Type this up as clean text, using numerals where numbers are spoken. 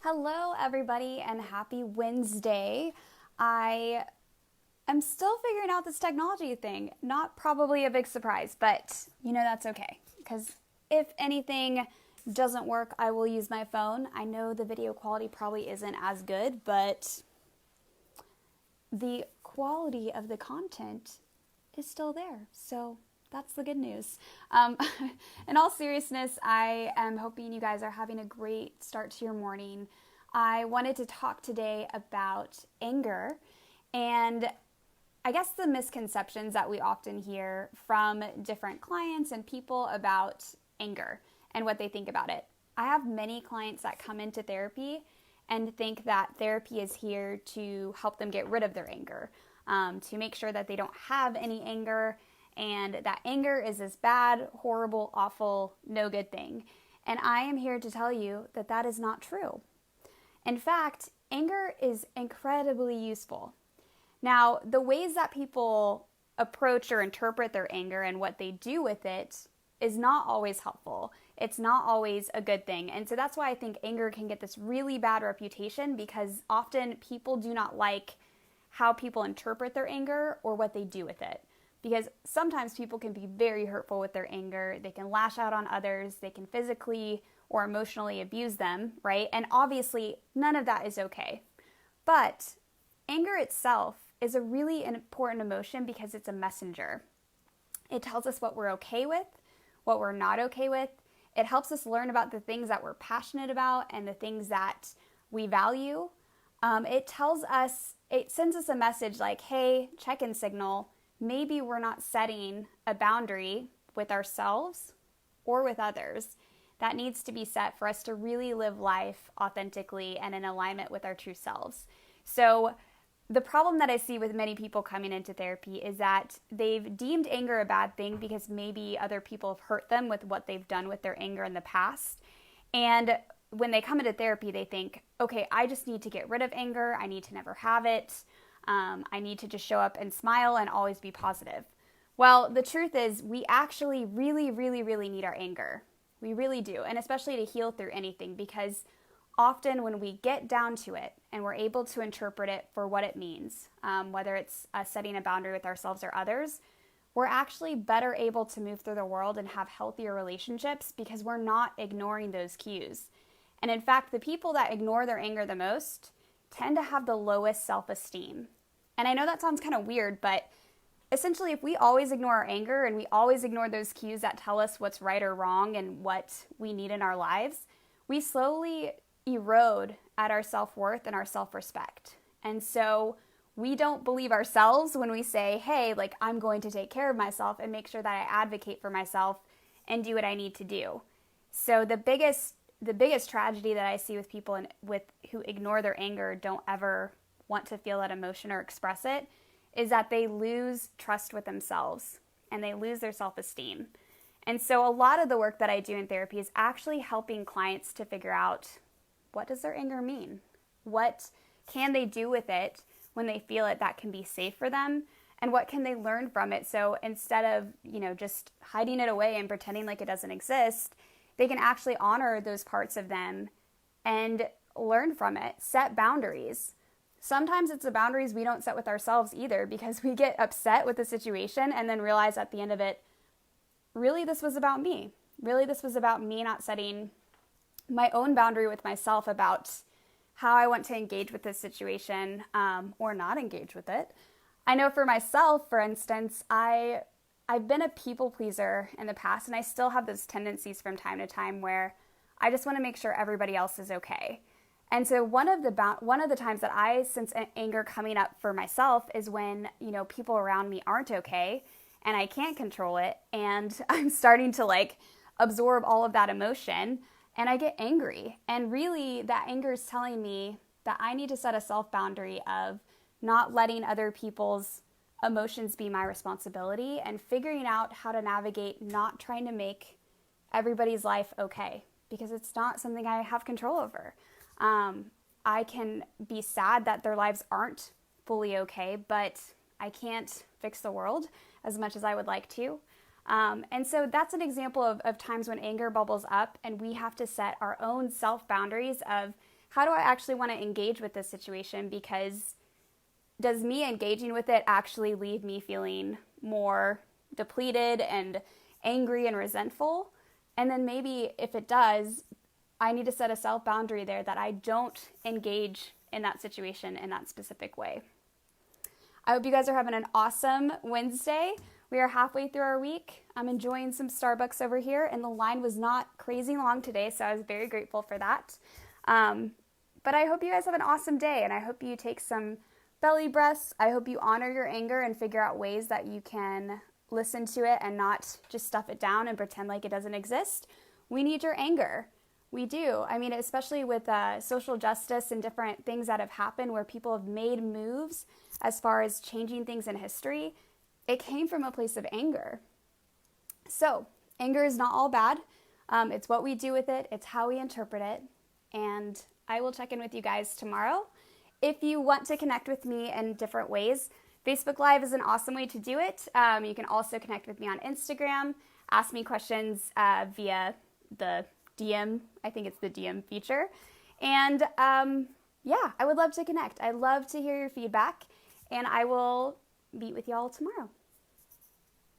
Hello, everybody, and happy Wednesday. I am still figuring out this technology thing. Not probably a big surprise, but that's okay. Because if anything doesn't work, I will use my phone. I know the video quality probably isn't as good, but the quality of the content is still there. So that's the good news. In all seriousness, I am hoping you guys are having a great start to your morning. I wanted to talk today about anger and I guess the misconceptions that we often hear from different clients and people about anger and what they think about it. I have many clients that come into therapy and think that therapy is here to help them get rid of their anger, to make sure that they don't have any anger, and that anger is this bad, horrible, awful, no good thing. And I am here to tell you that that is not true. In fact, anger is incredibly useful. Now, the ways that people approach or interpret their anger and what they do with it is not always helpful. It's not always a good thing. And so that's why I think anger can get this really bad reputation, because often people do not like how people interpret their anger or what they do with it. Because sometimes people can be very hurtful with their anger. They can lash out on others. They can physically or emotionally abuse them, right? And obviously, none of that is okay. But anger itself is a really important emotion because it's a messenger. It tells us what we're okay with, what we're not okay with. It helps us learn about the things that we're passionate about and the things that we value. It sends us a message like, hey, check-in signal. Maybe we're not setting a boundary with ourselves or with others that needs to be set for us to really live life authentically and in alignment with our true selves. So the problem that I see with many people coming into therapy is that they've deemed anger a bad thing because maybe other people have hurt them with what they've done with their anger in the past. And when they come into therapy, they think, okay, I just need to get rid of anger. I need to never have it. I need to just show up and smile and always be positive. Well, the truth is we actually really, really, really need our anger. We really do. And especially to heal through anything, because often when we get down to it and we're able to interpret it for what it means, whether it's setting a boundary with ourselves or others, we're actually better able to move through the world and have healthier relationships because we're not ignoring those cues. And in fact, the people that ignore their anger the most tend to have the lowest self-esteem. And I know that sounds kind of weird, but essentially if we always ignore our anger and we always ignore those cues that tell us what's right or wrong and what we need in our lives, we slowly erode at our self-worth and our self-respect. And so we don't believe ourselves when we say, hey, I'm going to take care of myself and make sure that I advocate for myself and do what I need to do. So the biggest tragedy that I see with people who ignore their anger, don't ever want to feel that emotion or express it, is that they lose trust with themselves and they lose their self-esteem. And so a lot of the work that I do in therapy is actually helping clients to figure out, what does their anger mean? What can they do with it when they feel it that can be safe for them? And what can they learn from it? So instead of, just hiding it away and pretending like it doesn't exist, they can actually honor those parts of them and learn from it, set boundaries. Sometimes it's the boundaries we don't set with ourselves either, because we get upset with the situation and then realize at the end of it, really this was about me. Really this was about me not setting my own boundary with myself about how I want to engage with this situation or not engage with it. I know for myself, for instance, I've been a people pleaser in the past, and I still have those tendencies from time to time where I just want to make sure everybody else is okay. And so one of the times that I sense anger coming up for myself is when, people around me aren't okay and I can't control it, and I'm starting to absorb all of that emotion and I get angry. And really that anger is telling me that I need to set a self-boundary of not letting other people's emotions be my responsibility and figuring out how to navigate not trying to make everybody's life okay, because it's not something I have control over. I can be sad that their lives aren't fully okay, but I can't fix the world as much as I would like to. And so that's an example of times when anger bubbles up and we have to set our own self-boundaries of how do I actually want to engage with this situation? Because does me engaging with it actually leave me feeling more depleted and angry and resentful? And then maybe if it does, I need to set a self boundary there that I don't engage in that situation in that specific way. I hope you guys are having an awesome Wednesday. We are halfway through our week. I'm enjoying some Starbucks over here, and the line was not crazy long today, so I was very grateful for that. But I hope you guys have an awesome day, and I hope you take some belly breaths. I hope you honor your anger and figure out ways that you can listen to it and not just stuff it down and pretend like it doesn't exist. We need your anger. We do. I mean, especially with social justice and different things that have happened where people have made moves as far as changing things in history, it came from a place of anger. So anger is not all bad. It's what we do with it. It's how we interpret it. And I will check in with you guys tomorrow. If you want to connect with me in different ways, Facebook Live is an awesome way to do it. You can also connect with me on Instagram, ask me questions via the DM. I think it's the DM feature. And yeah, I would love to connect. I love to hear your feedback, and I will meet with y'all tomorrow.